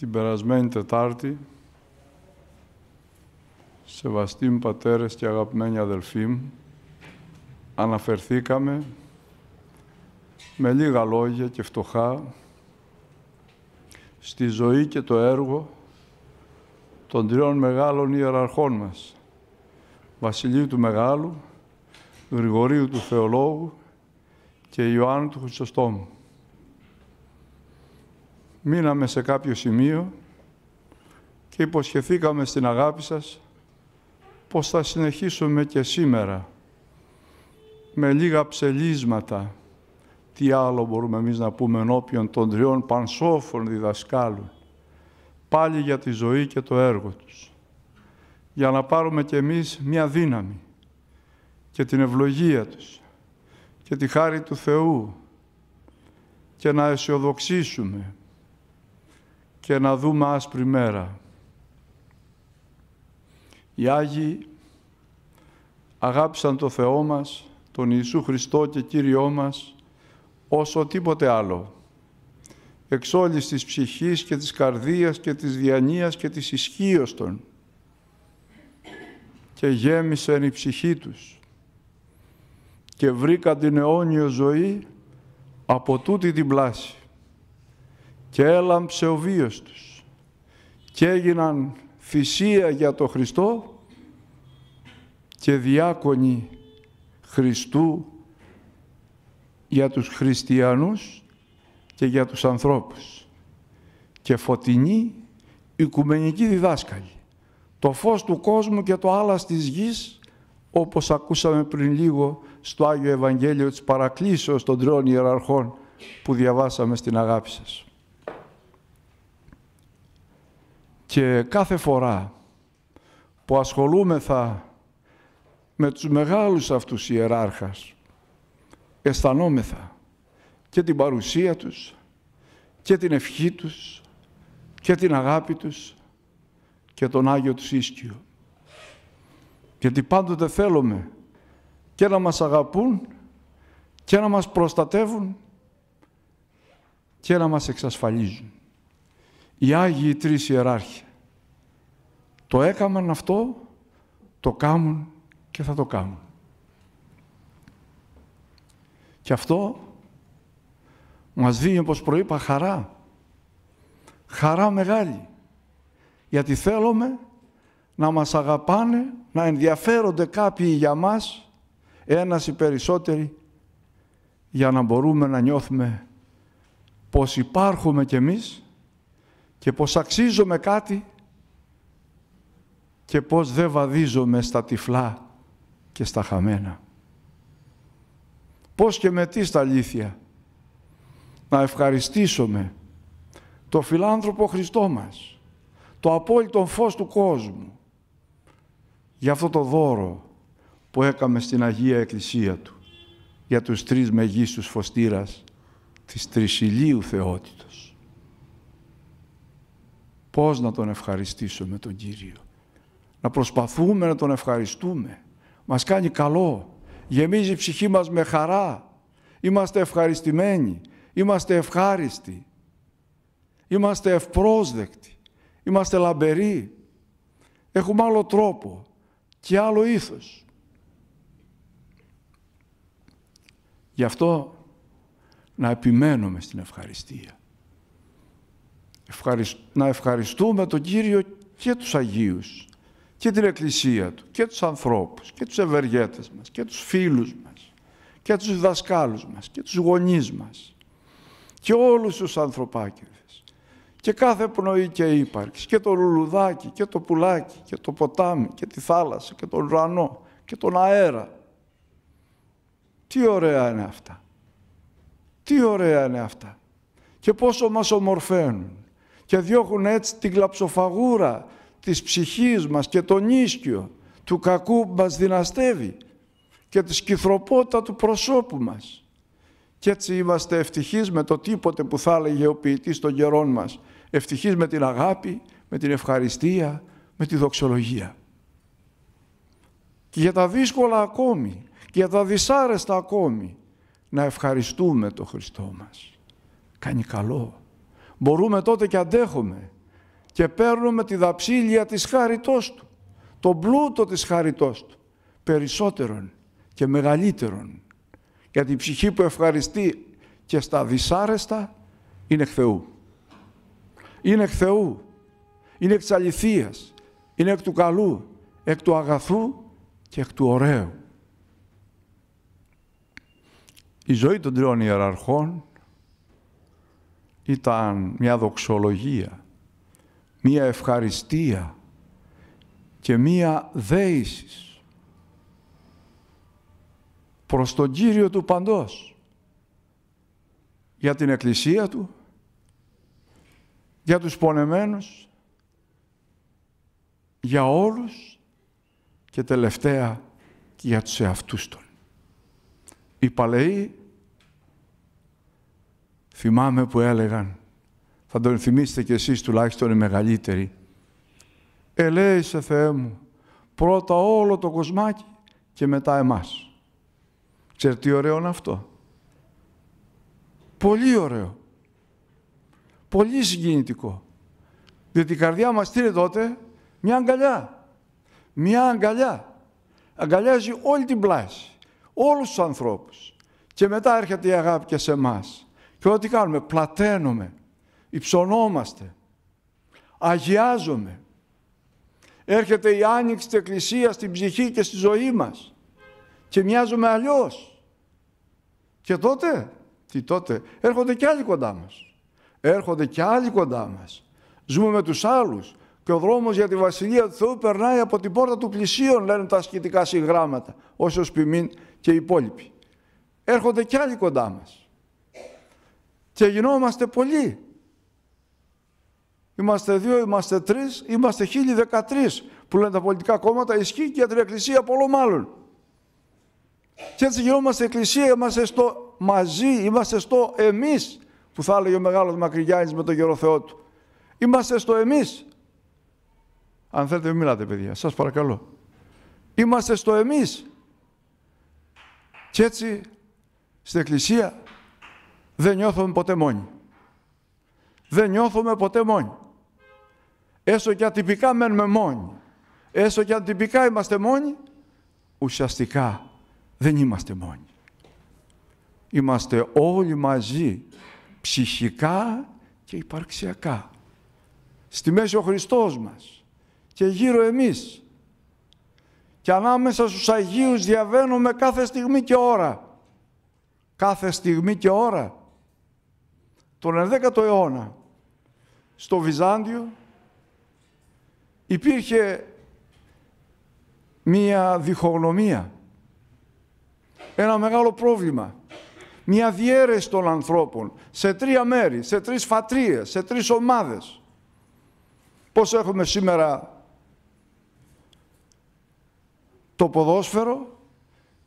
την περασμένη Τετάρτη, σεβαστοί μου πατέρες και αγαπημένοι αδελφοί μου, αναφερθήκαμε με λίγα λόγια και φτωχά στη ζωή και το έργο των τριών μεγάλων ιεραρχών μας, Βασιλείου του Μεγάλου, Γρηγορίου του Θεολόγου και Ιωάννου του Χρυσοστόμου. Μείναμε σε κάποιο σημείο και υποσχεθήκαμε στην αγάπη σας πως θα συνεχίσουμε και σήμερα με λίγα ψελίσματα. Τι άλλο μπορούμε εμείς να πούμε ενώπιον των τριών πανσόφων διδασκάλων, πάλι για τη ζωή και το έργο τους, για να πάρουμε κι εμείς μια δύναμη και την ευλογία τους και τη χάρη του Θεού και να αισιοδοξήσουμε και να δούμε άσπρη μέρα. Οι Άγιοι αγάπησαν το Θεό μας, τον Ιησού Χριστό και Κύριό μας, όσο τίποτε άλλο. Εξ όλης της ψυχής και της καρδίας και της διανοίας και της ισχύως των. Και γέμισεν η ψυχή τους και βρήκαν την αιώνιο ζωή από τούτη την πλάση. Και έλαμψε ο βίος τους και έγιναν θυσία για το Χριστό και διάκονοι Χριστού για τους χριστιανούς και για τους ανθρώπους και φωτεινοί οικουμενικοί διδάσκαλοι, το φως του κόσμου και το άλας της γης, όπως ακούσαμε πριν λίγο στο Άγιο Ευαγγέλιο της Παρακλήσεως των τριών ιεραρχών που διαβάσαμε στην αγάπη σας. Και κάθε φορά που ασχολούμεθα με τους μεγάλους αυτούς ιεράρχας, αισθανόμεθα και την παρουσία τους και την ευχή τους και την αγάπη τους και τον Άγιο τους ίσκιο. Γιατί πάντοτε θέλουμε και να μας αγαπούν και να μας προστατεύουν και να μας εξασφαλίζουν. Οι Άγιοι τρεις ιεράρχοι το έκαναν αυτό, το κάνουν και θα το κάνουν. Και αυτό μας δίνει, όπως προείπα, χαρά. Χαρά μεγάλη. Γιατί θέλουμε να μας αγαπάνε, να ενδιαφέρονται κάποιοι για μας, ένας ή περισσότεροι, για να μπορούμε να νιώθουμε πως υπάρχουμε κι εμείς και πως αξίζουμε κάτι και πως δεν βαδίζουμε στα τυφλά και στα χαμένα. Πώς και με τι στα αλήθεια να ευχαριστήσουμε το φιλάνθρωπο Χριστό μας, το απόλυτο φως του κόσμου, για αυτό το δώρο που έκαμε στην Αγία Εκκλησία Του, για τους τρεις μεγίστους φωστήρας της τρισηλίου θεότητος. Πώς να τον ευχαριστήσουμε τον Κύριο. Να προσπαθούμε να τον ευχαριστούμε. Μας κάνει καλό. Γεμίζει η ψυχή μας με χαρά. Είμαστε ευχαριστημένοι. Είμαστε ευχάριστοι. Είμαστε ευπρόσδεκτοι. Είμαστε λαμπεροί. Έχουμε άλλο τρόπο και άλλο ήθος. Γι' αυτό να επιμένουμε στην ευχαριστία. Να ευχαριστούμε τον Κύριο και τους Αγίους και την Εκκλησία Του και τους ανθρώπους και τους ευεργέτες μας και τους φίλους μας και τους διδασκάλους μας και τους γονείς μας και όλους τους ανθρωπάκηδες και κάθε πνοή και ύπαρξη και το λουλουδάκι και το πουλάκι και το ποτάμι και τη θάλασσα και τον ουρανό και τον αέρα. Τι ωραία είναι αυτά. Τι ωραία είναι αυτά. Και πόσο μας ομορφαίνουν και διώχνουν έτσι την κλαψοφαγούρα της ψυχής μας και τον ίσκιο του κακού που μας δυναστεύει και τη σκυθροπότητα του προσώπου μας. Και έτσι είμαστε ευτυχείς με το τίποτε που θα έλεγε ο ποιητής των καιρών μας. Ευτυχείς με την αγάπη, με την ευχαριστία, με τη δοξολογία. Και για τα δύσκολα ακόμη, και για τα δυσάρεστα ακόμη, να ευχαριστούμε τον Χριστό μας. Κάνει καλό. Μπορούμε τότε και αντέχουμε και παίρνουμε τη δαψίλεια της χάριτός του, τον πλούτο της χάριτός του, περισσότερον και μεγαλύτερον. Γιατί η ψυχή που ευχαριστεί και στα δυσάρεστα είναι εκ Θεού. Είναι εκ Θεού, είναι εκ της αληθείας, είναι εκ του καλού, εκ του αγαθού και εκ του ωραίου. Η ζωή των τριών ιεραρχών ήταν μια δοξολογία, μια ευχαριστία και μια δέησης προς τον Κύριο του παντός, για την Εκκλησία Του, για τους πονεμένους, για όλους και τελευταία και για τους εαυτούς των. Οι παλαιοί, θυμάμαι που έλεγαν, θα τον θυμίσετε κι εσείς τουλάχιστον οι μεγαλύτεροι, ελέησε Θεέ μου, πρώτα όλο το κοσμάκι και μετά εμάς. Ξέρετε τι ωραίο είναι αυτό? Πολύ ωραίο. Πολύ συγκινητικό. Διότι η καρδιά μας τι είναι τότε? Μια αγκαλιά. Μια αγκαλιά. Αγκαλιάζει όλη την πλάση. Όλους τους ανθρώπους. Και μετά έρχεται η αγάπη και σε εμάς. Και ό,τι κάνουμε, πλαταίνουμε, υψωνόμαστε, αγιάζομαι. Έρχεται η άνοιξη της Εκκλησίας στην ψυχή και στη ζωή μας. Και μοιάζουμε αλλιώς. Και τότε, τι τότε, έρχονται κι άλλοι κοντά μας. Έρχονται κι άλλοι κοντά μας. Ζούμε με τους άλλους. Και ο δρόμος για τη Βασιλεία του Θεού περνάει από την πόρτα του πλησίον, λένε τα ασκητικά συγγράμματα, όσος ποιμήν και οι υπόλοιποι. Έρχονται κι άλλοι κοντά μας. Και γινόμαστε πολλοί. Είμαστε 2, είμαστε 3, είμαστε 1013, που λένε τα πολιτικά κόμματα, ισχύει και για την Εκκλησία πολλό μάλλον. Και έτσι γινόμαστε Εκκλησία, είμαστε στο μαζί, είμαστε στο εμείς, που θα έλεγε ο μεγάλος Μακρυγιάννης με τον Γερο Θεό του. Είμαστε στο εμείς. Αν θέλετε μην μιλάτε παιδιά, σας παρακαλώ. Είμαστε στο εμείς. Και έτσι στην Εκκλησία δεν νιώθουμε ποτέ μόνοι. Δεν νιώθουμε ποτέ μόνοι. Έστω και ατυπικά μένουμε μόνοι. Έστω και ατυπικά είμαστε μόνοι, ουσιαστικά δεν είμαστε μόνοι. Είμαστε όλοι μαζί, ψυχικά και υπαρξιακά. Στη μέση ο Χριστός μας και γύρω εμείς. Και ανάμεσα στους Αγίους διαβαίνουμε κάθε στιγμή και ώρα. Κάθε στιγμή και ώρα. Τον 11ο αιώνα, στο Βυζάντιο, υπήρχε μία διχογνωμία, ένα μεγάλο πρόβλημα, μία διαίρεση των ανθρώπων σε 3 μέρη, σε 3 φατρίες, σε 3 ομάδες. Πώς έχουμε σήμερα το ποδόσφαιρο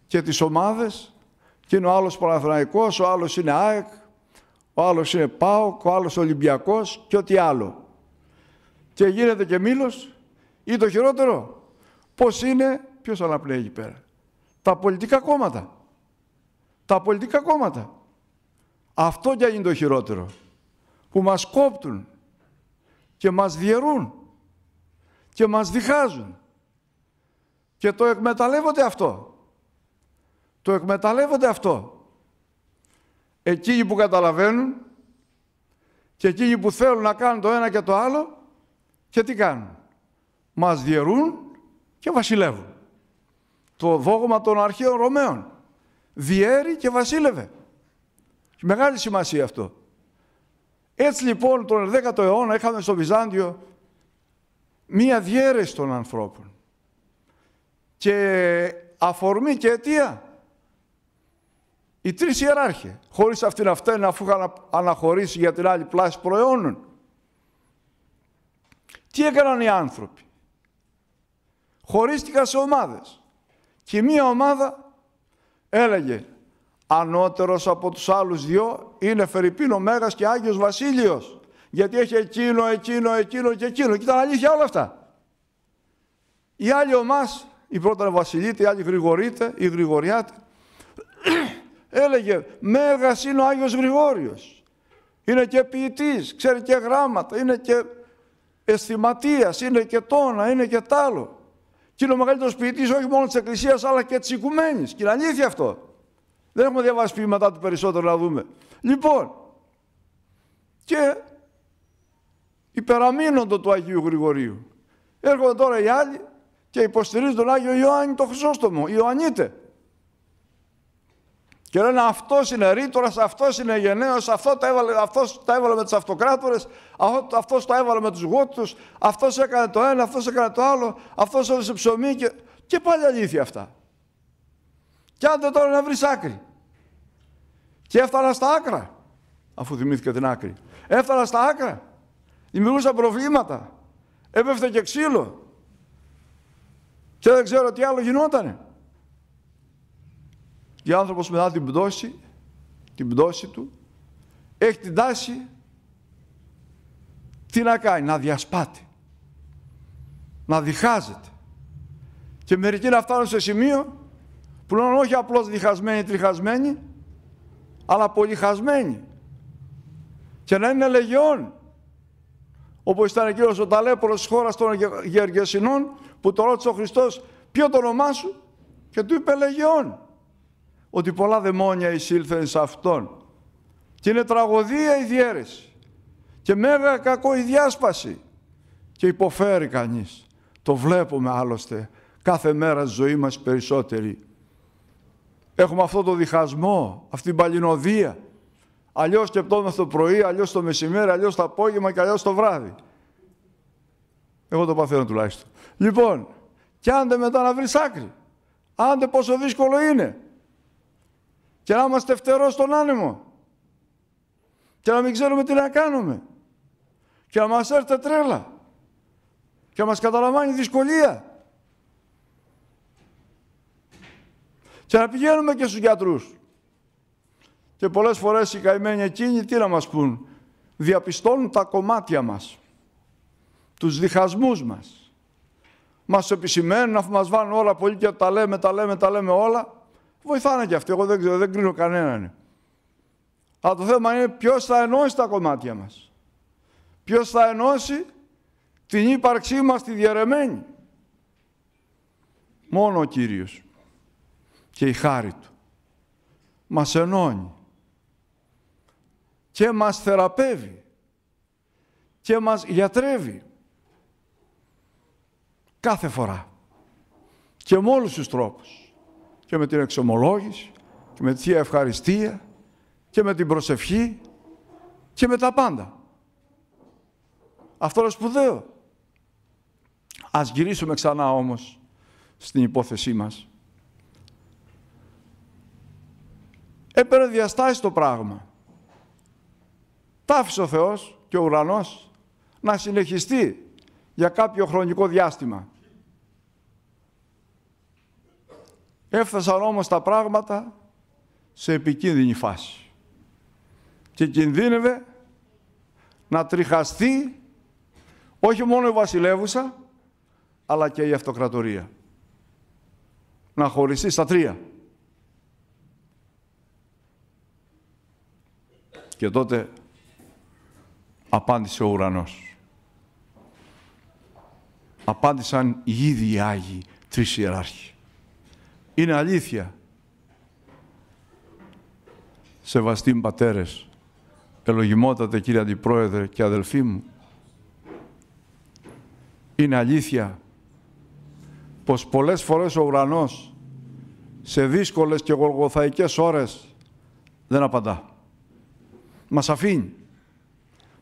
και τις ομάδες, και είναι ο άλλος Παναθηναϊκός, ο άλλος είναι ΑΕΚ, ο άλλος είναι ΠΑΟΚ, ο άλλος Ολυμπιακός και ό,τι άλλο. Και γίνεται και μήλος, ή το χειρότερο, πώς είναι, ποιος αναπνέει εκεί πέρα? Τα πολιτικά κόμματα. Τα πολιτικά κόμματα. Αυτό κι είναι το χειρότερο. Που μας κόπτουν και μας διαιρούν και μας διχάζουν. Και το εκμεταλλεύονται αυτό. Το εκμεταλλεύονται αυτό. Εκείνοι που καταλαβαίνουν και εκείνοι που θέλουν να κάνουν το ένα και το άλλο, και τι κάνουν? Μας διαιρούν και βασιλεύουν. Το δόγμα των αρχαίων Ρωμαίων. Διέρη και βασίλευε. Μεγάλη σημασία αυτό. Έτσι λοιπόν τον 10ο αιώνα είχαμε στο Βυζάντιο μία διαίρεση των ανθρώπων. Και αφορμή και αιτία οι 3 ιεράρχοι, χωρίς αυτήν αυτήν αφού είχαν αναχωρήσει για την άλλη πλάση προαιώνων. Τι έκαναν οι άνθρωποι? Χωρίστηκαν σε ομάδες. Και μία ομάδα έλεγε ανώτερος από τους άλλους 2 είναι Φερρυπίν ο Μέγας και Άγιος Βασίλειος, γιατί έχει εκείνο και εκείνο. Και ήταν αλήθεια όλα αυτά. Η άλλη ομάς, η πρώτα είναι Βασιλίτε, η άλλη Γρηγορείτε, η Γρηγοριάτε, έλεγε Μέγας είναι ο Άγιος Γρηγόριος. Είναι και ποιητής, ξέρει και γράμματα, είναι και αισθηματίας, είναι και τόνα, είναι και τ' άλλο. Και είναι ο μεγαλύτερος ποιητής όχι μόνο της Εκκλησίας, αλλά και της οικουμένης. Και είναι αλήθεια αυτό. Δεν έχουμε διαβάσει ποιήματά του περισσότερο να δούμε. Λοιπόν, και υπεραμείνοντο του Αγίου Γρηγορίου. Έρχονται τώρα οι άλλοι και υποστηρίζουν τον Άγιο Ιωάννη τον Χρυσόστομο, Ιωαννίτε. Και λένε αυτός είναι ρήτορας, αυτός είναι γενναίος, αυτός τα έβαλε με τους αυτοκράτορες, αυτός τα έβαλε με τους γότους, αυτός έκανε το ένα, αυτός έκανε το άλλο, αυτός έδωσε ψωμί και πάλι αλήθεια αυτά. Και άντε τώρα να βρεις άκρη. Και έφτανα στα άκρα, αφού θυμήθηκα την άκρη. Έφτανα στα άκρα, δημιουργούσαν προβλήματα, έπεφτε και ξύλο και δεν ξέρω τι άλλο γινότανε. Και ο άνθρωπος μετά την πτώση του, έχει την τάση τι να κάνει, να διασπάται, να διχάζεται. Και μερικοί να φτάνουν σε σημείο που είναι όχι απλώς διχασμένοι, τριχασμένοι, αλλά πολυχασμένοι. Και να είναι λεγεών. Όπως ήταν εκείνος ο ταλέπορος της χώρας των Γεργεσινών, που το ρώτησε ο Χριστός, ποιο το όνομά σου, και του είπε λεγεών. Ότι πολλά δαιμόνια εισήλθεν σε αυτόν. Και είναι τραγωδία η διαίρεση. Και μέγα κακό η διάσπαση. Και υποφέρει κανείς. Το βλέπουμε άλλωστε κάθε μέρα στη ζωή μας περισσότεροι. Έχουμε αυτό το διχασμό, αυτή την παλινοδία. Αλλιώς σκεπτόμαστε το πρωί, αλλιώς το μεσημέρι, αλλιώς το απόγευμα και αλλιώς το βράδυ. Εγώ το παθαίνω τουλάχιστον. Λοιπόν, και άντε μετά να βρεις άκρη. Άντε πόσο δύσκολο είναι. Και να είμαστε φτερός στον άνεμο. Και να μην ξέρουμε τι να κάνουμε. Και να μας έρθει τρέλα. Και να μας καταλαμβάνει δυσκολία. Και να πηγαίνουμε και στους γιατρούς. Και πολλές φορές οι καημένοι εκείνοι τι να μας πούν. Διαπιστώνουν τα κομμάτια μας. Τους διχασμούς μας. Μας επισημαίνουν, αφού μας βάλουν όλα πολύ και τα λέμε όλα. Βοηθάνε και αυτοί, εγώ δεν ξέρω, δεν κρίνω κανέναν. Αλλά το θέμα είναι ποιος θα ενώσει τα κομμάτια μας. Ποιος θα ενώσει την ύπαρξή μας τη διαιρεμένη. Μόνο ο Κύριος και η χάρη Του μας ενώνει και μας θεραπεύει και μας γιατρεύει κάθε φορά και με όλους τους τρόπους. Και με την εξομολόγηση, και με τη Θεία Ευχαριστία, και με την προσευχή, και με τα πάντα. Αυτό είναι σπουδαίο. Ας γυρίσουμε ξανά όμως στην υπόθεσή μας. Έπαιρνε διαστάσεις το πράγμα. Τα άφησε ο Θεός και ο ουρανός να συνεχιστεί για κάποιο χρονικό διάστημα. Έφτασαν όμως τα πράγματα σε επικίνδυνη φάση. Και κινδύνευε να τριχαστεί όχι μόνο η βασιλεύουσα, αλλά και η αυτοκρατορία. Να χωριστεί στα τρία. Και τότε απάντησε ο ουρανός. Απάντησαν οι ίδιοι οι Άγιοι τρεις ιεράρχοι. Είναι αλήθεια, σεβαστοί πατέρες, ελογιμότατε κύριε Αντιπρόεδρε και αδελφοί μου, είναι αλήθεια πως πολλές φορές ο ουρανός σε δύσκολες και γολγοθαϊκές ώρες δεν απαντά. Μας αφήνει,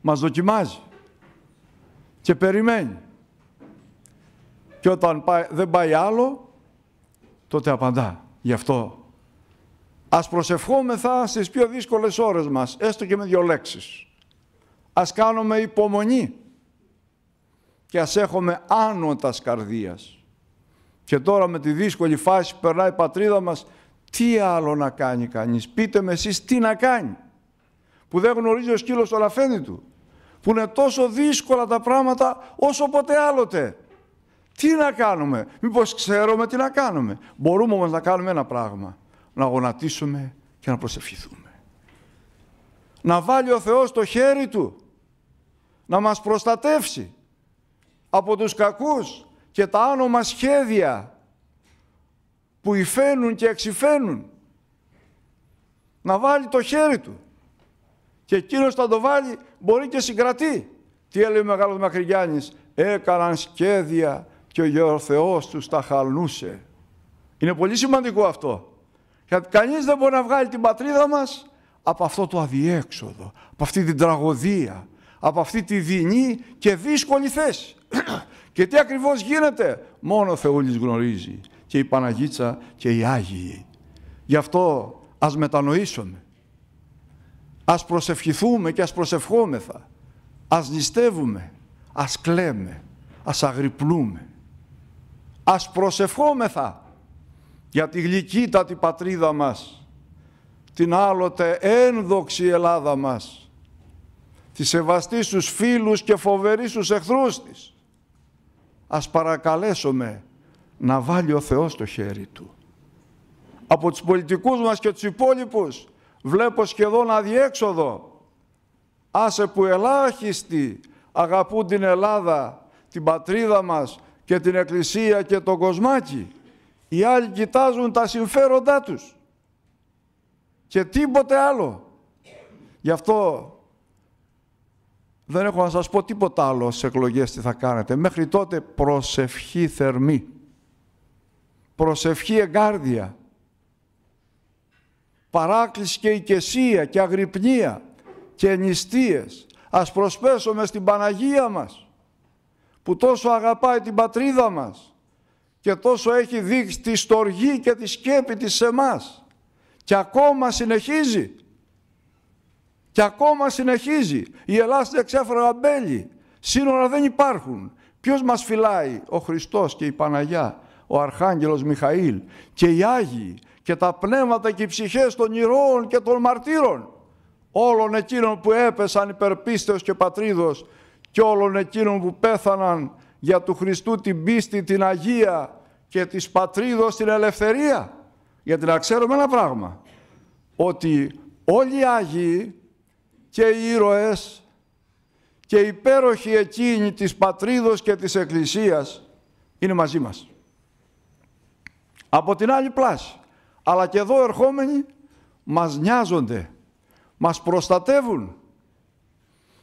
μας δοκιμάζει και περιμένει. Και όταν δεν πάει άλλο, τότε απαντά. Γι' αυτό ας προσευχόμεθα στις πιο δύσκολες ώρες μας, έστω και με 2 λέξεις. Ας κάνουμε υπομονή και ας έχουμε άνω τας καρδίας. Και τώρα με τη δύσκολη φάση που περνάει η πατρίδα μας, τι άλλο να κάνει κανείς? Πείτε με εσείς τι να κάνει, που δεν γνωρίζει ο σκύλος τον αφέντη του, που είναι τόσο δύσκολα τα πράγματα όσο ποτέ άλλοτε. Τι να κάνουμε? Μήπως ξέρουμε τι να κάνουμε? Μπορούμε όμως να κάνουμε ένα πράγμα. Να γονατίσουμε και να προσευχηθούμε. Να βάλει ο Θεός το χέρι Του, να μας προστατεύσει από τους κακούς και τα άνομα σχέδια που υφαίνουν και εξυφαίνουν. Να βάλει το χέρι του. Και εκείνος θα το βάλει, μπορεί και συγκρατεί. Τι έλεγε ο Μεγάλος Μακρυγιάννης? Έκαναν σχέδια και ο γεωθεός τους τα χαλνούσε. Είναι πολύ σημαντικό αυτό. Γιατί κανείς δεν μπορεί να βγάλει την πατρίδα μας από αυτό το αδιέξοδο, από αυτή την τραγωδία, από αυτή τη δεινή και δύσκολη θέση. Και τι ακριβώς γίνεται? Μόνο ο Θεούλης γνωρίζει, και η Παναγίτσα και οι Άγιοι. Γι' αυτό ας μετανοήσουμε. Ας προσευχηθούμε και ας προσευχόμεθα. Ας νηστεύουμε, ας κλαίμε, ας αγρυπνούμε. Ας προσευχόμεθα για τη γλυκύτατη πατρίδα μας, την άλλοτε ένδοξη Ελλάδα μας, τη σεβαστή στους φίλους και φοβερή στους εχθρούς της. Ας παρακαλέσουμε να βάλει ο Θεός το χέρι Του. Από τους πολιτικούς μας και τους υπόλοιπους βλέπω σχεδόν αδιέξοδο. Άσε που ελάχιστοι αγαπούν την Ελλάδα, την πατρίδα μας και την Εκκλησία και τον κοσμάκι. Οι άλλοι κοιτάζουν τα συμφέροντά τους και τίποτε άλλο. Γι' αυτό δεν έχω να σας πω τίποτα άλλο στις εκλογές τι θα κάνετε. Μέχρι τότε προσευχή θερμή, προσευχή εγκάρδια, παράκληση και οικεσία και αγρυπνία και νηστείες. Ας προσπέσουμε στην Παναγία μας που τόσο αγαπάει την πατρίδα μας και τόσο έχει δείξει τη στοργή και τη σκέπη της σε εμάς. Και ακόμα συνεχίζει. Και ακόμα συνεχίζει. Η Ελλάδα δεν ξέφερα αμπέλι. Σύνορα δεν υπάρχουν. Ποιος μας φυλάει? Ο Χριστός και η Παναγιά, ο Αρχάγγελος Μιχαήλ και οι Άγιοι και τα πνεύματα και οι ψυχές των ηρώων και των μαρτύρων. Όλων εκείνων που έπεσαν υπερπίστεως και πατρίδος και όλων εκείνων που πέθαναν για του Χριστού την πίστη, την Αγία και της πατρίδος την ελευθερία. Γιατί να ξέρουμε ένα πράγμα, ότι όλοι οι Άγιοι και οι ήρωες και οι υπέροχοι εκείνοι της πατρίδος και της Εκκλησίας είναι μαζί μας. Από την άλλη πλάση, αλλά και εδώ ερχόμενοι μας νοιάζονται, μας προστατεύουν,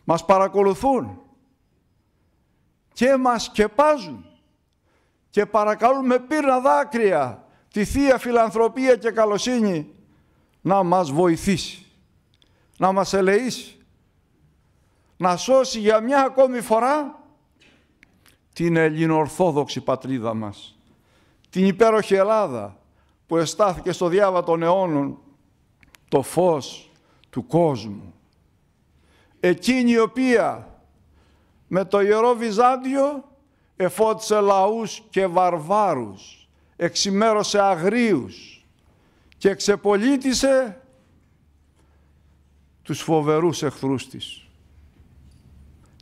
μας παρακολουθούν και μας σκεπάζουν και παρακαλούν με πύρνα δάκρυα τη Θεία Φιλανθρωπία και Καλοσύνη να μας βοηθήσει, να μας ελεήσει, να σώσει για μια ακόμη φορά την ελληνοορθόδοξη πατρίδα μας, την υπέροχη Ελλάδα που εστάθηκε στο διάβα των αιώνων το φως του κόσμου. Εκείνη η οποία με το Ιερό Βυζάντιο εφώτισε λαούς και βαρβάρους, εξημέρωσε αγρίους και εξεπολίτησε τους φοβερούς εχθρούς της.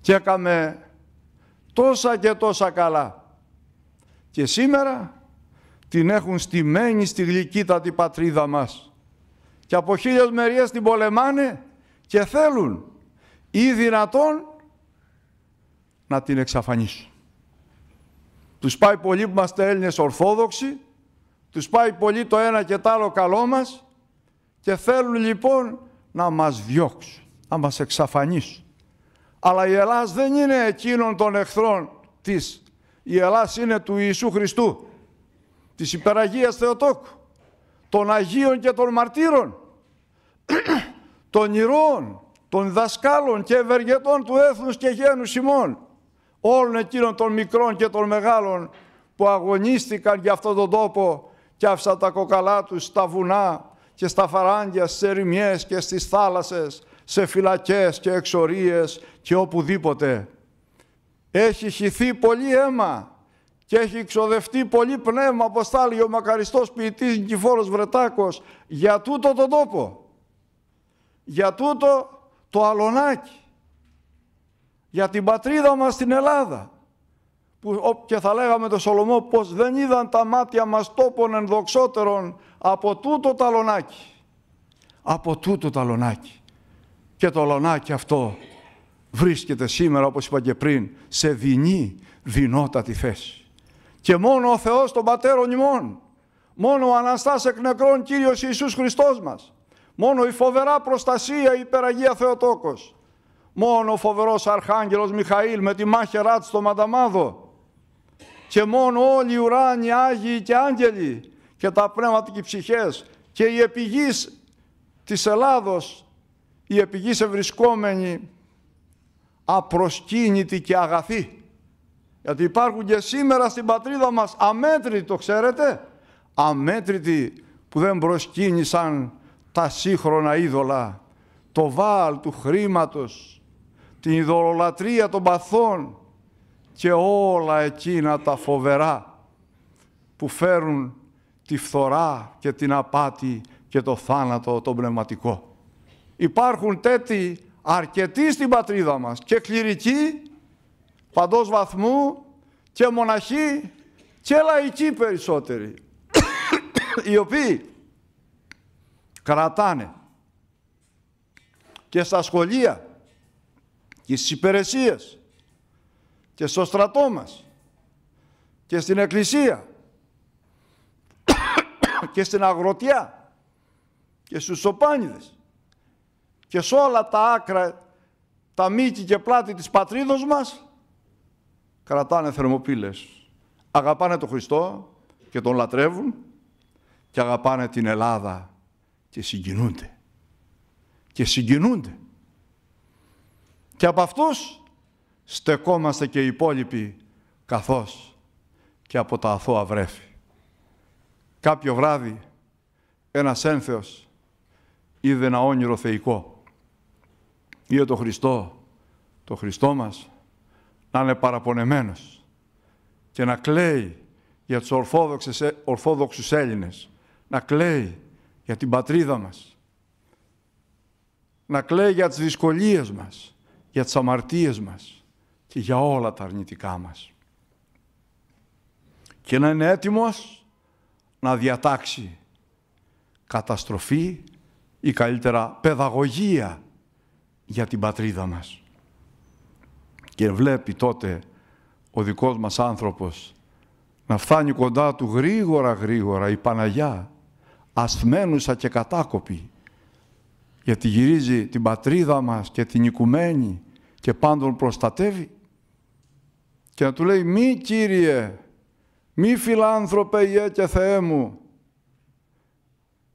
Και έκαμε τόσα και τόσα καλά. Και σήμερα την έχουν στημένη στη γλυκύτατη πατρίδα μας. Και από χίλιες μεριές την πολεμάνε και θέλουν ή δυνατόν να την εξαφανίσουν. Τους πάει πολύ που είμαστε Έλληνες Ορθόδοξοι, τους πάει πολύ το ένα και το άλλο καλό μας και θέλουν λοιπόν να μας διώξουν, να μας εξαφανίσουν. Αλλά η Ελλάδα δεν είναι εκείνων των εχθρών της. Η Ελλάδα είναι του Ιησού Χριστού, της Υπεραγίας Θεοτόκου, των Αγίων και των Μαρτύρων, των ηρώων, των δασκάλων και ευεργετών του έθνους και γένους ημών, όλων εκείνων των μικρών και των μεγάλων που αγωνίστηκαν για αυτόν τον τόπο και άφησαν τα κοκαλά τους στα βουνά και στα φαράγγια, στις ερημιές και στις θάλασσες, σε φυλακές και εξορίες και οπουδήποτε. Έχει χυθεί πολύ αίμα και έχει ξοδευτεί πολύ πνεύμα, όπως θα έλεγε ο μακαριστός ποιητής Νικηφόρος Βρετάκος, για τούτο τον τόπο, για τούτο το αλωνάκι, για την πατρίδα μας την Ελλάδα, που και θα λέγαμε το Σολομό πως δεν είδαν τα μάτια μας τόπων ενδοξότερων από τούτο το αλωνάκι, από τούτο το αλωνάκι. Και το αλωνάκι αυτό βρίσκεται σήμερα, όπως είπα και πριν, σε δεινή, δεινότατη θέση. Και μόνο ο Θεός των Πατέρων ημών, μόνο ο Αναστάς εκ νεκρών Κύριος Ιησούς Χριστός μας, μόνο η φοβερά προστασία η υπεραγία Θεοτόκος, μόνο ο φοβερός Αρχάγγελος Μιχαήλ με τη μάχαιρά του στο Μανταμάδο και μόνο όλοι οι ουράνιοι, Άγιοι και άγγελοι και τα πνεύματα και οι ψυχές και οι επιγείς της Ελλάδος, οι επιγείς ευρισκόμενοι απροσκύνητοι και αγαθοί. Γιατί υπάρχουν και σήμερα στην πατρίδα μας αμέτρητοι, το ξέρετε, αμέτρητοι που δεν προσκύνησαν τα σύγχρονα είδωλα, το Βαάλ του χρήματος, την ειδωλολατρία των παθών και όλα εκείνα τα φοβερά που φέρουν τη φθορά και την απάτη και το θάνατο τον πνευματικό. Υπάρχουν τέτοιοι αρκετοί στην πατρίδα μας και κληρικοί παντός βαθμού και μοναχοί και λαϊκοί περισσότεροι οι οποίοι κρατάνε και στα σχολεία και στις υπηρεσίες και στο στρατό μας και στην εκκλησία και στην αγροτιά και στους σοπάνιδες και σε όλα τα άκρα, τα μήκη και πλάτη της πατρίδος μας κρατάνε θερμοπύλες. Αγαπάνε τον Χριστό και τον λατρεύουν και αγαπάνε την Ελλάδα και συγκινούνται. Και συγκινούνται. Και από αυτούς στεκόμαστε και οι υπόλοιποι καθώς και από τα αθώα βρέφη. Κάποιο βράδυ ένας ένθεος είδε ένα όνειρο θεϊκό. Είδε το Χριστό μας να είναι παραπονεμένος και να κλαίει για τους ορθόδοξους Έλληνες, να κλαίει για την πατρίδα μας, να κλαίει για τις δυσκολίες μας, για τις αμαρτίες μας και για όλα τα αρνητικά μας. Και να είναι έτοιμος να διατάξει καταστροφή ή καλύτερα παιδαγωγία για την πατρίδα μας. Και βλέπει τότε ο δικός μας άνθρωπος να φτάνει κοντά του γρήγορα η Παναγιά, ασθμένουσα και κατάκοπη, γιατί γυρίζει την πατρίδα μας και την οικουμένη και πάντων προστατεύει. Και να του λέει, μη Κύριε, μη φιλάνθρωπε Ιε και Θεέ μου,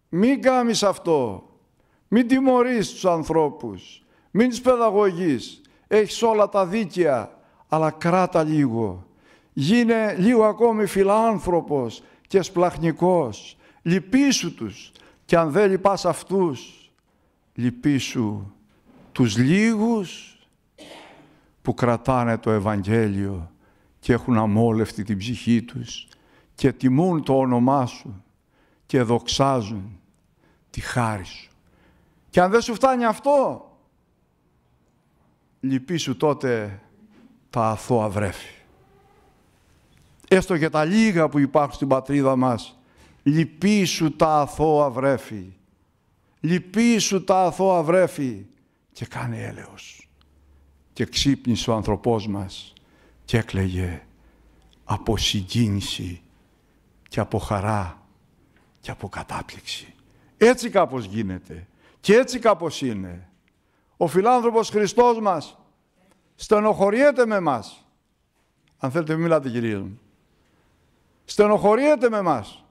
μην κάνεις αυτό, μην τιμωρείς τους ανθρώπους, μην τους παιδαγωγείς, έχεις όλα τα δίκαια, αλλά κράτα λίγο. Γίνε λίγο ακόμη φιλάνθρωπος και σπλαχνικός, λυπήσου τους και αν δεν λυπάς αυτούς, λυπήσου τους λίγους που κρατάνε το Ευαγγέλιο και έχουν αμόλευτη την ψυχή τους και τιμούν το όνομά σου και δοξάζουν τη χάρη σου. Και αν δεν σου φτάνει αυτό, λυπήσου τότε τα αθώα βρέφη. Έστω και τα λίγα που υπάρχουν στην πατρίδα μας, λυπήσου τα αθώα βρέφη. Λυπήσου τα αθώα βρέφη και κάνε έλεος. Και ξύπνησε ο ανθρωπός μας και έκλαιγε από συγκίνηση και από χαρά και από κατάπληξη. Έτσι κάπως γίνεται και έτσι κάπως είναι. Ο φιλάνθρωπος Χριστός μας στενοχωριέται με μας. Αν θέλετε μην μιλάτε κυρίες μου. Στενοχωριέται με μας.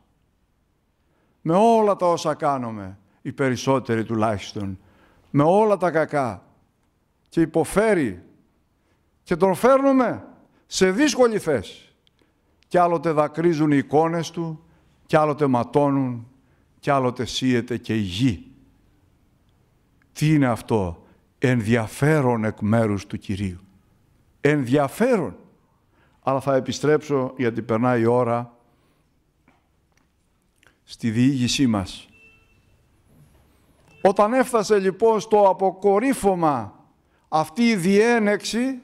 Με όλα τα όσα κάνουμε, οι περισσότεροι τουλάχιστον, με όλα τα κακά και υποφέρει και τον φέρνουμε σε δύσκολη θέση. Κι άλλοτε δακρύζουν οι εικόνες του, κι άλλοτε ματώνουν, κι άλλοτε σύεται και η γη. Τι είναι αυτό? Ενδιαφέρον εκ μέρους του Κυρίου. Ενδιαφέρον. Αλλά θα επιστρέψω γιατί περνάει η ώρα στη διήγησή μας. Όταν έφτασε λοιπόν στο αποκορύφωμα αυτή η διένεξη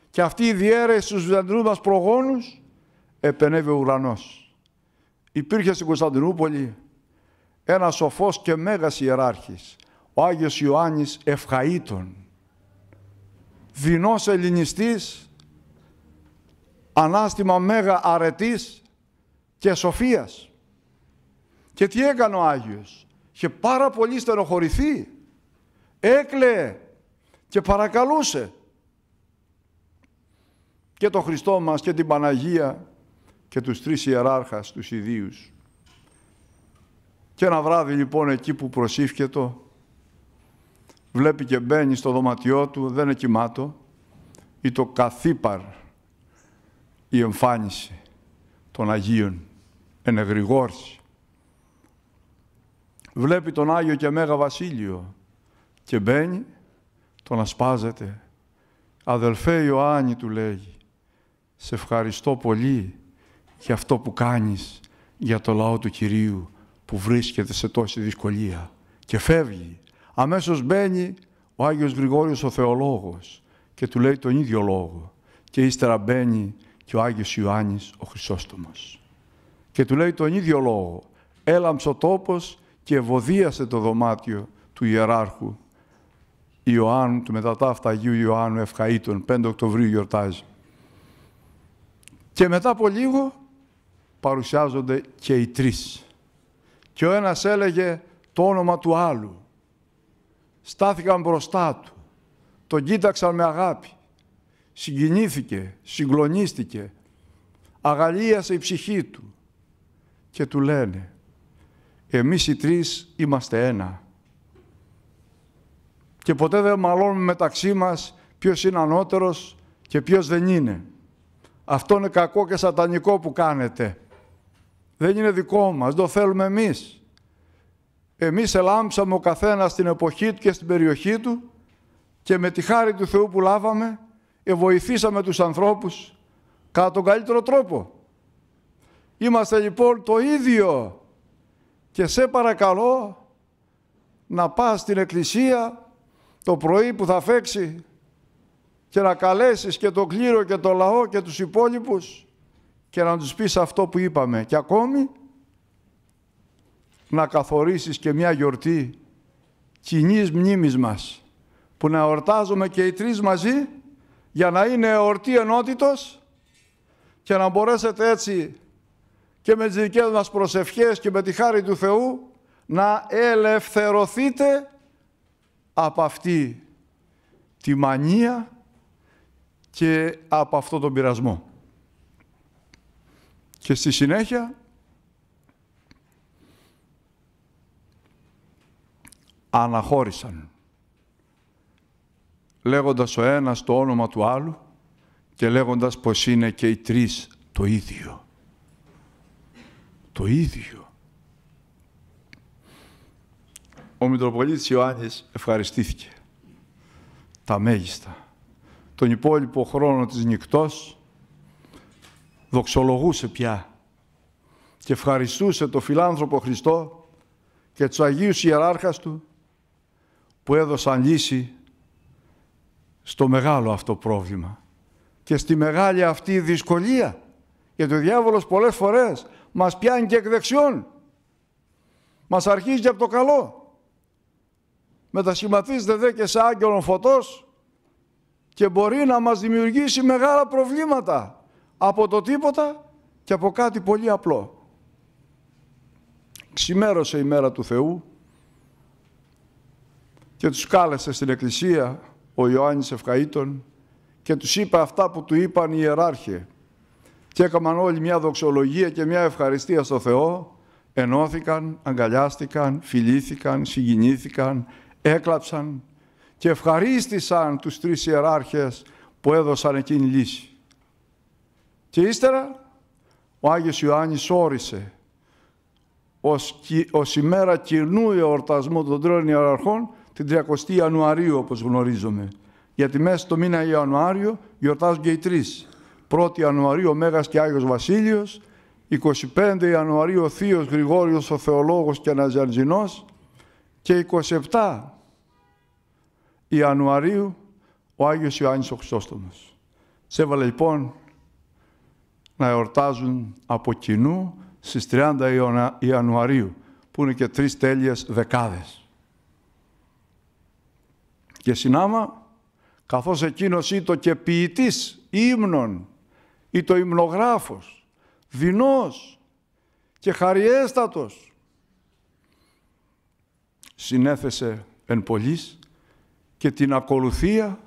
και αυτή η διαίρεση στους Βυζαντινούς μας προγόνους, επενέβη ο ουρανός. Υπήρχε στην Κωνσταντινούπολη ένας σοφός και μέγας ιεράρχης, ο Άγιος Ιωάννης Ευχαΐτων. δεινός ελληνιστής, ανάστημα μέγα αρετής και σοφίας. Και τι έκανε ο Άγιος? Είχε πάρα πολύ στενοχωρηθεί. Έκλαιε και παρακαλούσε και τον Χριστό μας και την Παναγία και τους τρεις ιεράρχας, τους ιδίους. Και ένα βράδυ λοιπόν εκεί που προσήφκετο, βλέπει και μπαίνει στο δωματιό του, δεν είναι κοιμάτο, ή το καθύπαρ η εμφάνιση των Αγίων, ενεγρηγόρηση. Βλέπει τον Άγιο και Μέγα Βασίλειο και μπαίνει, τον ασπάζεται. «Αδελφέ Ιωάννη», του λέγει, «σε ευχαριστώ πολύ για αυτό που κάνεις για το λαό του Κυρίου που βρίσκεται σε τόση δυσκολία». Και φεύγει. Αμέσως μπαίνει ο Άγιος Γρηγόριος ο Θεολόγος και του λέει τον ίδιο λόγο. Και ύστερα μπαίνει και ο Άγιος Ιωάννης ο Χρυσόστομος και του λέει τον ίδιο λόγο. Έλαμψε ο τόπος και ευωδίασε το δωμάτιο του ιεράρχου Ιωάννου, του μετατάφτα Αγίου Ιωάννου Ευχαΐτων, 5 Οκτωβρίου γιορτάζει. Και μετά από λίγο παρουσιάζονται και οι τρεις. Και ο ένας έλεγε το όνομα του άλλου. Στάθηκαν μπροστά του, τον κοίταξαν με αγάπη. Συγκινήθηκε, συγκλονίστηκε, αγαλίασε η ψυχή του. Και του λένε, εμείς οι τρεις είμαστε ένα. Και ποτέ δεν μαλώνουμε μεταξύ μας ποιος είναι ανώτερος και ποιος δεν είναι. Αυτό είναι κακό και σατανικό που κάνετε. Δεν είναι δικό μας, το θέλουμε εμείς. Εμείς ελάμψαμε ο καθένας στην εποχή του και στην περιοχή του και με τη χάρη του Θεού που λάβαμε βοηθήσαμε τους ανθρώπους κατά τον καλύτερο τρόπο. Είμαστε λοιπόν το ίδιο και σε παρακαλώ να πας στην εκκλησία το πρωί που θα φέξει και να καλέσεις και τον κλήρο και το λαό και τους υπόλοιπους και να τους πεις αυτό που είπαμε. Και ακόμη να καθορίσεις και μια γιορτή κοινής μνήμης μας που να εορτάζουμε και οι τρεις μαζί για να είναι εορτή ενότητος και να μπορέσετε έτσι και με τις δικές μας προσευχές και με τη χάρη του Θεού να ελευθερωθείτε από αυτή τη μανία και από αυτό τον πειρασμό. Και στη συνέχεια αναχώρησαν, λέγοντας ο ένας το όνομα του άλλου και λέγοντας πως είναι και οι τρεις το ίδιο. Το ίδιο. Ο Μητροπολίτης Ιωάννης ευχαριστήθηκε τα μέγιστα. Τον υπόλοιπο χρόνο της νυκτός δοξολογούσε πια και ευχαριστούσε το φιλάνθρωπο Χριστό και τους Αγίους Ιεράρχας του που έδωσαν λύση στο μεγάλο αυτό πρόβλημα και στη μεγάλη αυτή δυσκολία. Γιατί ο διάβολος πολλές φορές μας πιάνει και εκ δεξιών. Μας αρχίζει από το καλό. Μετασχηματίζεται δε και σε άγγελον φωτός και μπορεί να μας δημιουργήσει μεγάλα προβλήματα από το τίποτα και από κάτι πολύ απλό. Ξημέρωσε η μέρα του Θεού και τους κάλεσε στην εκκλησία ο Ιωάννης Ευχαΐτων και τους είπε αυτά που του είπαν οι ιεράρχοι. Και έκαναν όλοι μια δοξολογία και μια ευχαριστία στο Θεό, ενώθηκαν, αγκαλιάστηκαν, φιλήθηκαν, συγκινήθηκαν, έκλαψαν και ευχαρίστησαν τους τρεις ιεράρχες που έδωσαν εκείνη λύση. Και ύστερα ο Άγιος Ιωάννης όρισε ως ημέρα κοινού εορτασμού των τριών ιεραρχών την 30η Ιανουαρίου, όπως γνωρίζουμε. Γιατί μέσα στο μήνα Ιανουάριο γιορτάζουν και οι τρεις. 1η Ιανουαρίου ο Μέγας και Άγιος Βασίλειος, 25 Ιανουαρίου ο Θείος Γρηγόριος ο Θεολόγος και Αναζαρζινός και 27 Ιανουαρίου ο Άγιος Ιωάννης ο Χρυσόστομος. Σε έβαλε λοιπόν να εορτάζουν από κοινού στις 30 Ιανουαρίου, που είναι και 3 τέλειες δεκάδες. Και συνάμα καθώς εκείνος ήτο και ποιητής ύμνων, ήτο υμνογράφος, δεινός και χαριέστατος, συνέθεσε εν πολλής και την ακολουθία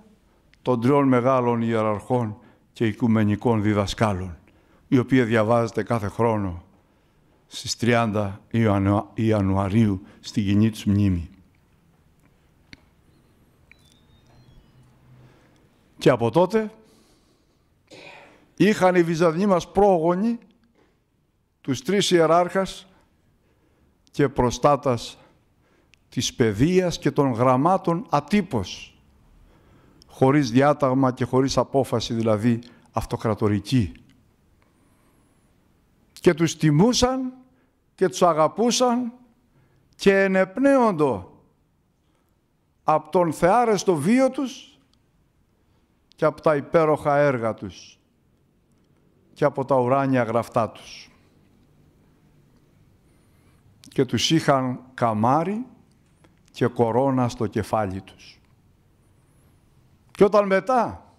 των τριών μεγάλων ιεραρχών και οικουμενικών διδασκάλων, η οποία διαβάζεται κάθε χρόνο στις 30 Ιανουαρίου στη γενή τους μνήμη. Και από τότε είχαν οι Βυζαντινοί μας πρόγονοι τους τρεις ιεράρχας και προστάτας της παιδείας και των γραμμάτων ατύπως, χωρίς διάταγμα και χωρίς απόφαση, δηλαδή αυτοκρατορική. Και τους τιμούσαν και τους αγαπούσαν και ενεπνέοντο από τον θεάρεστο βίο τους και από τα υπέροχα έργα τους και από τα ουράνια γραφτά τους. Και τους είχαν καμάρι και κορώνα στο κεφάλι τους. Και όταν μετά,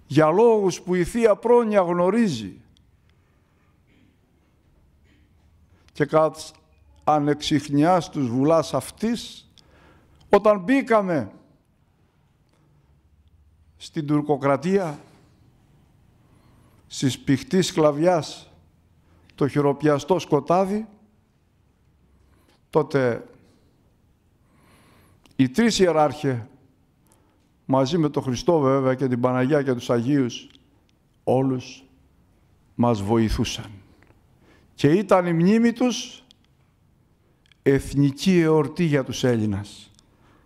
για λόγους που η Θεία Πρόνοια γνωρίζει και κατά ανεξιχνιάς τους βουλάς αυτής, όταν μπήκαμε στην τουρκοκρατία, στις πηχτής σκλαβιάς, το χειροπιαστό σκοτάδι, τότε οι τρεις ιεράρχε, μαζί με τον Χριστό βέβαια και την Παναγιά και τους Αγίους, όλους μας βοηθούσαν. Και ήταν η μνήμη τους εθνική εορτή για τους Έλληνας.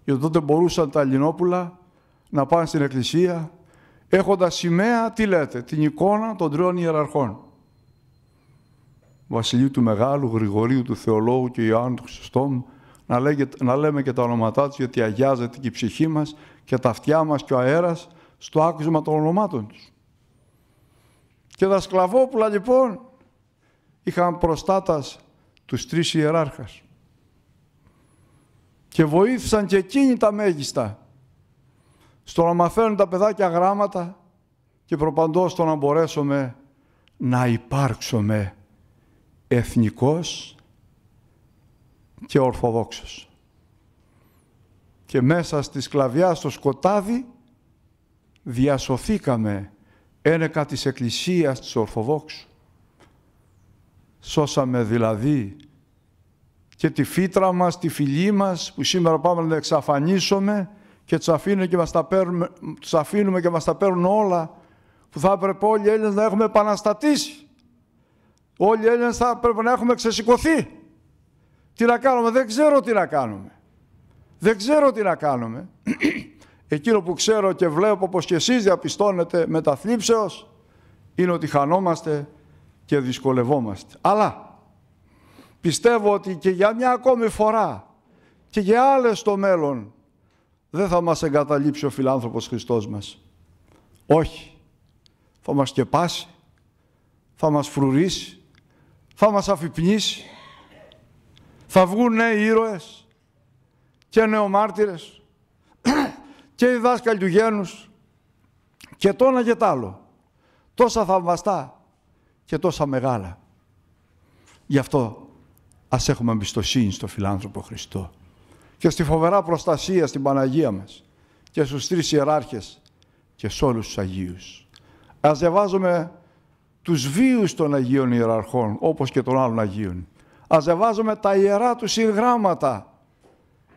Γιατί τότε μπορούσαν τα Ελληνόπουλα να πάνε στην εκκλησία έχοντας σημαία, τι λέτε, την εικόνα των τριών ιεραρχών. Βασιλείου του Μεγάλου, Γρηγορίου του Θεολόγου και Ιωάννου του Χρυσοστόμου, να λέμε και τα ονόματά τους, γιατί αγιάζεται και η ψυχή μας και τα αυτιά μας και ο αέρας στο άκουσμα των ονομάτων τους. Και τα σκλαβόπουλα λοιπόν είχαν προστάτας τους τρεις ιεράρχας και βοήθησαν και εκείνοι τα μέγιστα στο να μαθαίνουν τα παιδάκια γράμματα και προπαντός στο να μπορέσουμε να υπάρξουμε εθνικός και ορθοδόξος. Και μέσα στη σκλαβιά, στο σκοτάδι, διασωθήκαμε ένεκα της Εκκλησίας της Ορθοδόξου. Σώσαμε δηλαδή και τη φύτρα μας, τη φυλή μας, που σήμερα πάμε να εξαφανίσουμε και τους αφήνουμε και μας τα παίρνουν όλα, που θα έπρεπε όλοι οι Έλληνες να έχουμε επαναστατήσει. Όλοι οι Έλληνες θα έπρεπε να έχουμε ξεσηκωθεί. Τι να κάνουμε, δεν ξέρω τι να κάνουμε. Δεν ξέρω τι να κάνουμε. Εκείνο που ξέρω και βλέπω, όπως και εσείς διαπιστώνετε με τα θλίψεως, είναι ότι χανόμαστε και δυσκολευόμαστε. Αλλά πιστεύω ότι και για μια ακόμη φορά και για άλλες στο μέλλον δεν θα μας εγκαταλείψει ο φιλάνθρωπος Χριστός μας. Όχι. Θα μας σκεπάσει, θα μας φρουρήσει, θα μας αφυπνίσει. Θα βγουν νέοι ήρωες και νεομάρτυρες και οι δάσκαλοι του γένους και το ένα και τ' άλλο. Τόσα θαυμαστά και τόσα μεγάλα. Γι' αυτό ας έχουμε εμπιστοσύνη στο φιλάνθρωπο Χριστό και στη φοβερά προστασία στην Παναγία μας και στους τρεις ιεράρχες και σε όλους τους Αγίους. Ας διαβάζουμε τους βίους των Αγίων Ιεραρχών, όπως και των άλλων Αγίων. Ας διαβάζουμε τα ιερά τους γράμματα.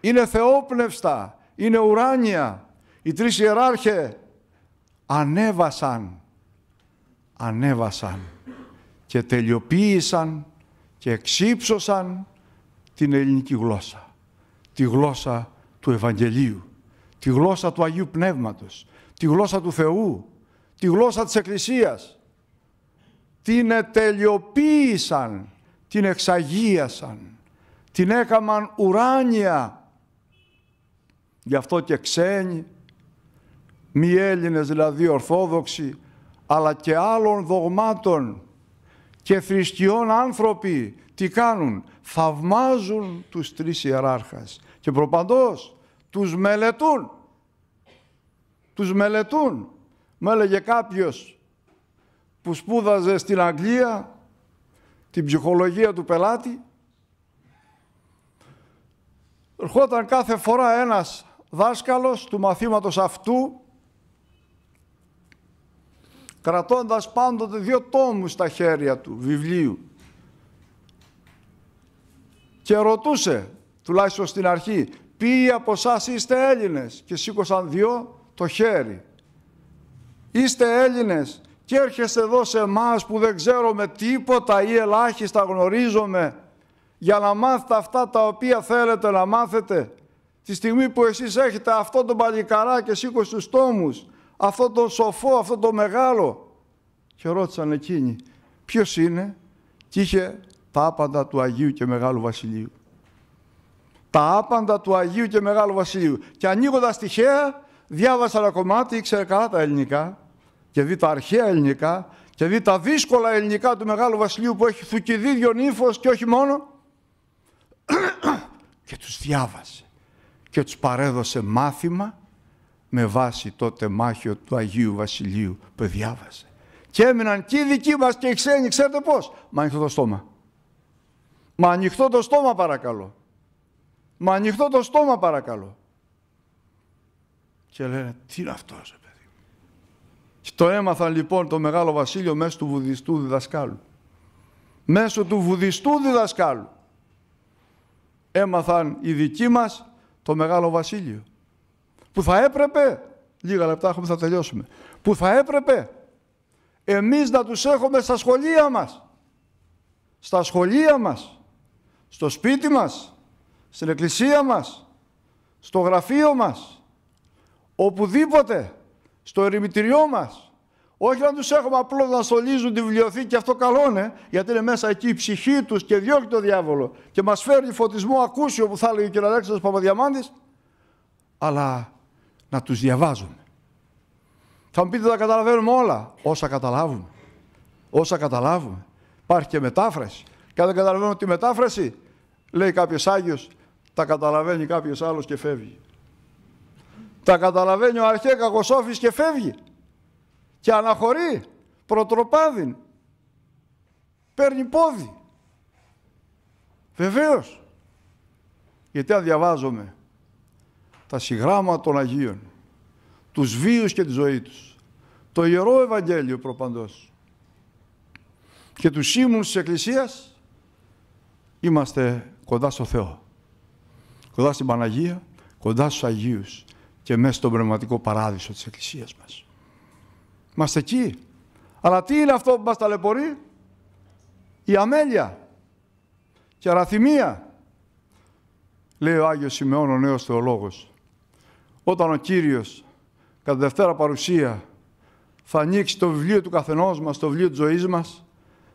Είναι θεόπνευστα, είναι ουράνια. Οι τρεις ιεράρχε ανέβασαν και τελειοποίησαν και εξύψωσαν την ελληνική γλώσσα. Τη γλώσσα του Ευαγγελίου, τη γλώσσα του Αγίου Πνεύματος, τη γλώσσα του Θεού, τη γλώσσα της Εκκλησίας. Την τελειοποίησαν, την εξαγίασαν, την έκαμαν ουράνια. Γι' αυτό και ξένοι, μη Έλληνες δηλαδή Ορθόδοξοι, αλλά και άλλων δογμάτων και θρησκειών άνθρωποι, τι κάνουν? Θαυμάζουν τους τρεις ιεράρχας και προπαντός τους μελετούν. Τους μελετούν. Μου έλεγε κάποιος που σπούδαζε στην Αγγλία την ψυχολογία του πελάτη, ερχόταν κάθε φορά ένας δάσκαλος του μαθήματος αυτού, κρατώντας πάντοτε 2 τόμους στα χέρια του βιβλίου, και ρωτούσε, τουλάχιστον στην αρχή, ποιοι από εσάς είστε Έλληνες? Και σήκωσαν 2 το χέρι. Είστε Έλληνες και έρχεστε εδώ σε εμάς που δεν ξέρουμε τίποτα ή ελάχιστα γνωρίζουμε, για να μάθετε αυτά τα οποία θέλετε να μάθετε, τη στιγμή που εσείς έχετε αυτόν τον παλικαρά και σήκωσε τους τόμους, αυτόν τον σοφό, αυτόν τον μεγάλο? Και ρώτησαν εκείνοι, ποιος είναι? Και είχε τα άπαντα του Αγίου και Μεγάλου Βασιλείου. Τα άπαντα του Αγίου και Μεγάλου Βασιλείου. Και ανοίγοντας τυχαία, διάβασα ένα κομμάτι, ήξερε καλά τα ελληνικά, και δει τα αρχαία ελληνικά, και δει τα δύσκολα ελληνικά του Μεγάλου Βασιλείου που έχει Θουκυδίδιον ύφος και όχι μόνο, και τους διάβασε και τους παρέδωσε μάθημα με βάση το τεμάχιο του Αγίου Βασιλείου που διάβασε. Και έμειναν και οι δικοί μας και οι ξένοι, ξέρετε πώς? Μα ανοιχτό το στόμα. Μα ανοιχτό το στόμα παρακαλώ. Μα ανοιχτό το στόμα παρακαλώ. Και λένε, τι είναι αυτός, παιδί? Και το έμαθαν λοιπόν το Μεγάλο Βασίλειο μέσω του βουδιστού διδασκάλου. Μέσω του βουδιστού διδασκάλου έμαθαν οι δικοί μας το Μεγάλο Βασίλειο. Που θα έπρεπε, λίγα λεπτά έχουμε, θα τελειώσουμε, που θα έπρεπε εμείς να τους έχουμε στα σχολεία μας. Στα σχολεία μας, στο σπίτι μας, στην εκκλησία μας, στο γραφείο μας, οπουδήποτε, στο ερημητηριό μας. Όχι να τους έχουμε απλώς να στολίζουν τη βιβλιοθήκη, αυτό καλό είναι, γιατί είναι μέσα εκεί η ψυχή τους και διώχνει το διάβολο και μας φέρνει φωτισμό ακούσιο που θα έλεγε και ο κ. Αλέξανδρος Παπαδιαμάντης, αλλά να τους διαβάζουμε. Θα μου πείτε, τα καταλαβαίνουμε όλα? Όσα καταλάβουμε. Όσα καταλάβουμε. Υπάρχει και μετάφραση. Και αν δεν καταλαβαίνω τη μετάφραση, λέει κάποιος Άγιος, τα καταλαβαίνει κάποιος άλλος και φεύγει. Τα καταλαβαίνει ο αρχαία Κακοσόφης και φεύγει. Και αναχωρεί, προτροπάδιν, παίρνει πόδι. Βεβαίως. Γιατί αν διαβάζουμε τα συγγράμματα των Αγίων, τους βίους και τη ζωή τους, το Ιερό Ευαγγέλιο προπαντός και τους ύμνους της Εκκλησίας, είμαστε κοντά στο Θεό, κοντά στην Παναγία, κοντά στους Αγίους και μέσα στον πνευματικό παράδεισο της Εκκλησίας μας. Είμαστε εκεί. Αλλά τι είναι αυτό που μας ταλαιπωρεί? Η αμέλεια και αραθυμία. Λέει ο Άγιος Σιμεών, ο νέος θεολόγος, όταν ο Κύριος κατά Δευτέρα Παρουσία θα ανοίξει το βιβλίο του καθενός μας, το βιβλίο της ζωής μας,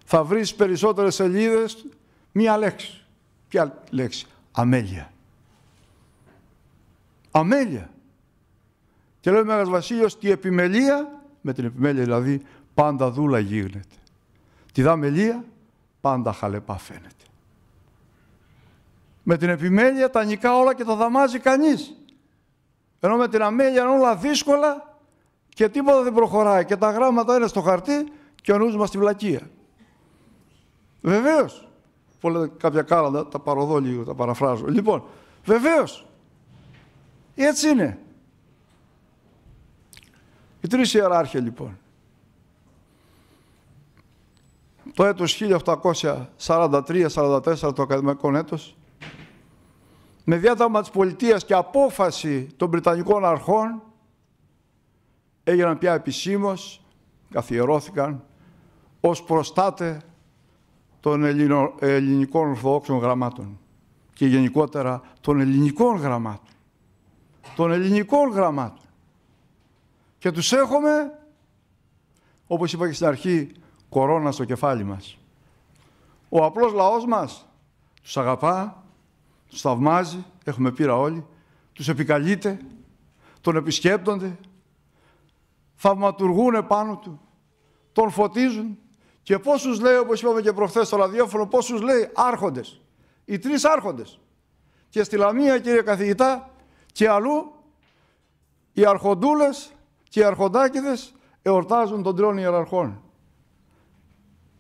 θα βρεις περισσότερες σελίδες μία λέξη. Ποια λέξη? Αμέλεια. Αμέλεια. Και λέει ο Μέγας Βασίλειος, τη επιμελία, με την επιμέλεια δηλαδή, πάντα δούλα γίγνεται. Τη δαμελία, πάντα χαλεπά φαίνεται. Με την επιμέλεια τα νικά όλα και τα δαμάζει κανείς. Ενώ με την αμέλεια είναι όλα δύσκολα και τίποτα δεν προχωράει. Και τα γράμματα είναι στο χαρτί και ο νους μας στη βλακεία. Βεβαίως. Κάποια κάλαντα, τα παροδώ λίγο, τα παραφράζω. Λοιπόν, βεβαίως. Έτσι είναι. Οι τρεις ιεράρχοι λοιπόν. Το έτος 1843-44, το ακαδημαϊκό έτος, με διάταγμα της πολιτείας και απόφαση των Βρετανικών αρχών, έγιναν πια επισήμως, καθιερώθηκαν ως προστάτε των ελληνικών ορθοδόξων γραμμάτων και γενικότερα των ελληνικών γραμμάτων. Των ελληνικών γραμμάτων. Και τους έχουμε, όπως είπα και στην αρχή, κορώνα στο κεφάλι μας. Ο απλός λαός μας τους αγαπά, τους θαυμάζει, έχουμε πείρα όλοι, τους επικαλείται, τον επισκέπτονται, θαυματουργούν επάνω του, τον φωτίζουν και πόσους λέει, όπως είπαμε και προχθές στο ραδιόφωνο, πόσους λέει άρχοντες, οι τρεις άρχοντες. Και στη Λαμία, κύριε καθηγητά, Και αλλού οι αρχοντούλες και οι αρχοντάκηδες εορτάζουν των τριών ιεραρχών.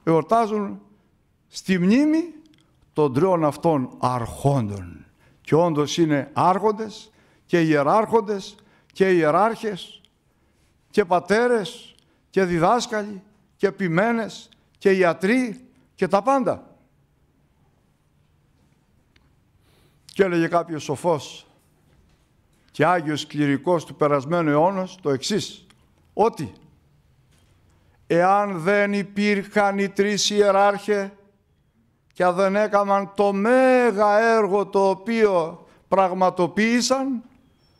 Εορτάζουν στη μνήμη των τριών αυτών αρχόντων. Και όντως είναι άρχοντες και ιεράρχοντες και ιεράρχες και πατέρες και διδάσκαλοι και επιμένες και ιατροί και τα πάντα. Και έλεγε κάποιος σοφός και Άγιος κληρικός του περασμένου αιώνος το εξής, ότι εάν δεν υπήρχαν οι τρεις ιεράρχες και αν δεν έκαναν το μέγα έργο το οποίο πραγματοποίησαν,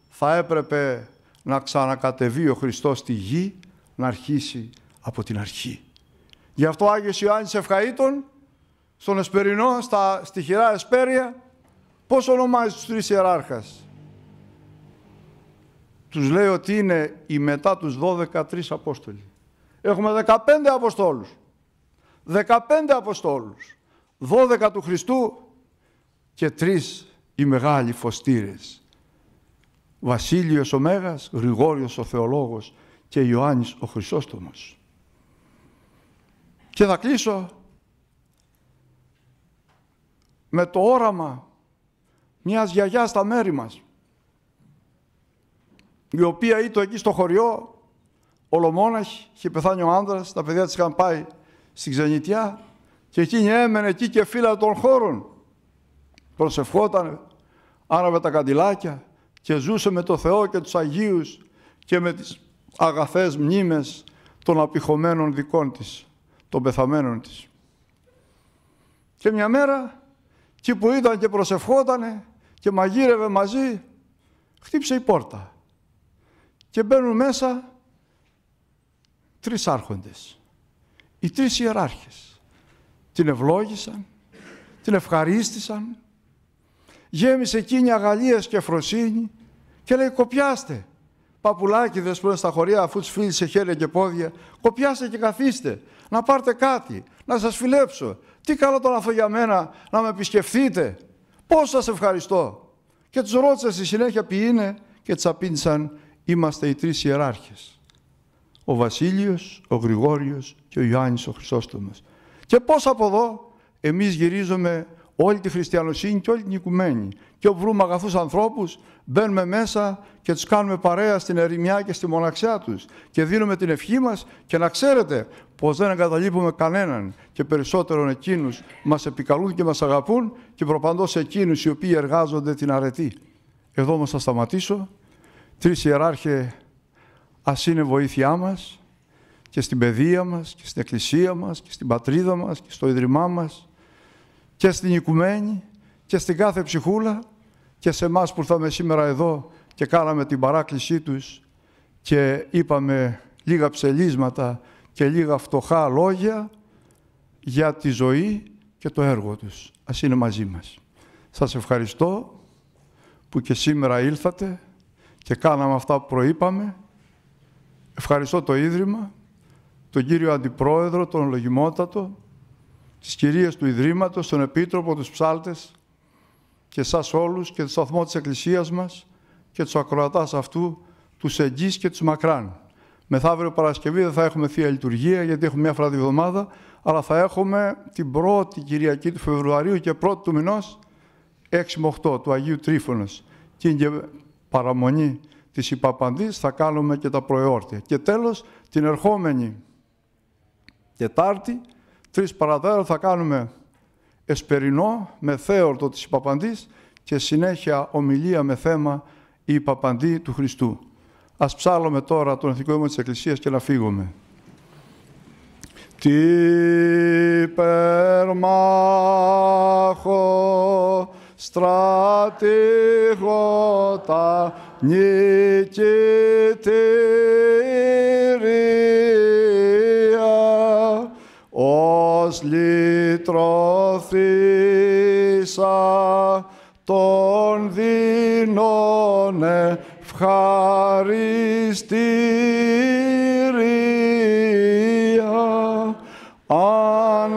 θα έπρεπε να ξανακατεβεί ο Χριστός στη γη, να αρχίσει από την αρχή. Γι' αυτό ο Άγιος Ιωάννης Ευχαΐτων, στον Εσπερινό, στη Χειρά Εσπέρια, πώς ονομάζει τους τρεις ιεράρχες? Τους λέει ότι είναι οι μετά τους 12 Απόστολοι. Έχουμε 15 Αποστόλους. 15 Αποστόλους. 12 του Χριστού και 3 οι μεγάλοι φωστήρες. Βασίλειος ο Μέγας, Γρηγόριος ο Θεολόγος και Ιωάννης ο Χρυσόστομος. Και θα κλείσω με το όραμα μιας γιαγιάς στα μέρη μας, η οποία ήταν εκεί στο χωριό, ολομόναχη, είχε πεθάνει ο άντρας, τα παιδιά της είχαν πάει στην ξενιτιά και εκείνη έμενε εκεί και φύλα των χώρων. Προσευχόταν, άναβε τα καντιλάκια και ζούσε με το Θεό και τους Αγίους και με τις αγαθές μνήμες των απειχωμένων δικών της, των πεθαμένων της. Και μια μέρα, εκεί που ήταν και προσευχότανε και μαγείρευε μαζί, χτύπησε η πόρτα. Και μπαίνουν μέσα 3 άρχοντες, οι 3 ιεράρχες. Την ευλόγησαν, την ευχαρίστησαν, γέμισε εκείνη αγαλίες και φροσύνη και λέει κοπιάστε. Παπουλάκηδες που είναι στα χωριά, αφού τους φίλησε χέρια και πόδια, κοπιάστε και καθίστε, να πάρτε κάτι, να σας φιλέψω. Τι καλό τον αυτό για μένα να με επισκεφθείτε. Πώς σας ευχαριστώ. Και τους ρώτησε στη συνέχεια ποιοι είναι και τους απήντησαν, είμαστε οι 3 ιεράρχες. Ο Βασίλειος, ο Γρηγόριος και ο Ιωάννης ο Χρυσόστομος. Και πώς από εδώ εμείς γυρίζουμε όλη τη χριστιανοσύνη και όλη την οικουμένη. Και όπου βρούμε αγαθούς ανθρώπους, μπαίνουμε μέσα και τους κάνουμε παρέα στην ερημιά και στη μοναξιά τους. Και δίνουμε την ευχή μας και να ξέρετε πως δεν εγκαταλείπουμε κανέναν και περισσότερον εκείνους μας επικαλούν και μας αγαπούν και προπαντός εκείνους οι οποίοι εργάζονται την αρετή. Εδώ όμως θα σταματήσω. 3 ιεράρχες ας είναι βοήθειά μας και στην παιδεία μας και στην εκκλησία μας και στην πατρίδα μας και στο ίδρυμά μας και στην οικουμένη και στην κάθε ψυχούλα και σε εμάς που ήρθαμε σήμερα εδώ και κάναμε την παράκλησή τους και είπαμε λίγα ψελίσματα και λίγα φτωχά λόγια για τη ζωή και το έργο τους. Ας είναι μαζί μας. Σας ευχαριστώ που και σήμερα ήλθατε και κάναμε αυτά που προείπαμε. Ευχαριστώ το Ίδρυμα, τον κύριο Αντιπρόεδρο, τον Λογιμότατο, τις κυρίες του Ιδρύματος, τον Επίτροπο, τους ψάλτες και εσάς όλους και το σταθμό της Εκκλησίας μας και τους ακροατάς αυτού, τους εγγύς και τους μακράν. Μεθαύριο Παρασκευή δεν θα έχουμε Θεία Λειτουργία γιατί έχουμε μια φορά τη βδομάδα, αλλά θα έχουμε την πρώτη Κυριακή του Φεβρουαρίου και πρώτη του μηνός 6 με 8 του Αγίου Τρίφωνος. Και είναι και παραμονή της Υπαπαντής, θα κάνουμε και τα προεόρτια. Και τέλος, την ερχόμενη Τετάρτη, 3 παρατέρα, θα κάνουμε εσπερινό με θέορτο της Υπαπαντής και συνέχεια ομιλία με θέμα η Υπαπαντή του Χριστού. Ας ψάλλουμε τώρα τον ηθικό ύμνο της Εκκλησίας και να φύγουμε. Τι περμάχο στρατηγότα νικητήρια ως λυτρωθήσα των δεινών ευχαριστήρια αναγράφωση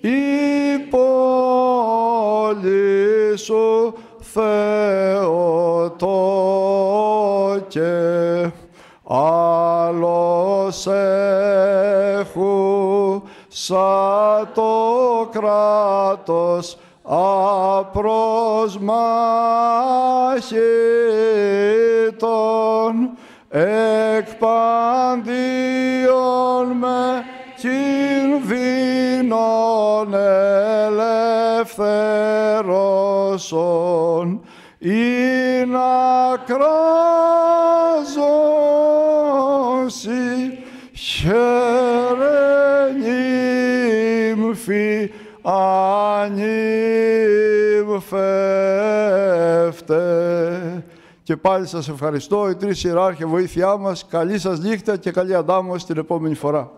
η πόλη σου Θεότο και άλλος έχου σαν το κράτος απροσμάχητον εκ παντίον με κινδύνων ελευθερώσον ή να κράζωσι χερενύμφη ανήμφευτε. Και πάλι σας ευχαριστώ, οι τρεις ιεράρχοι, βοήθειά μας. Καλή σας νύχτα και καλή αντάμωση την επόμενη φορά.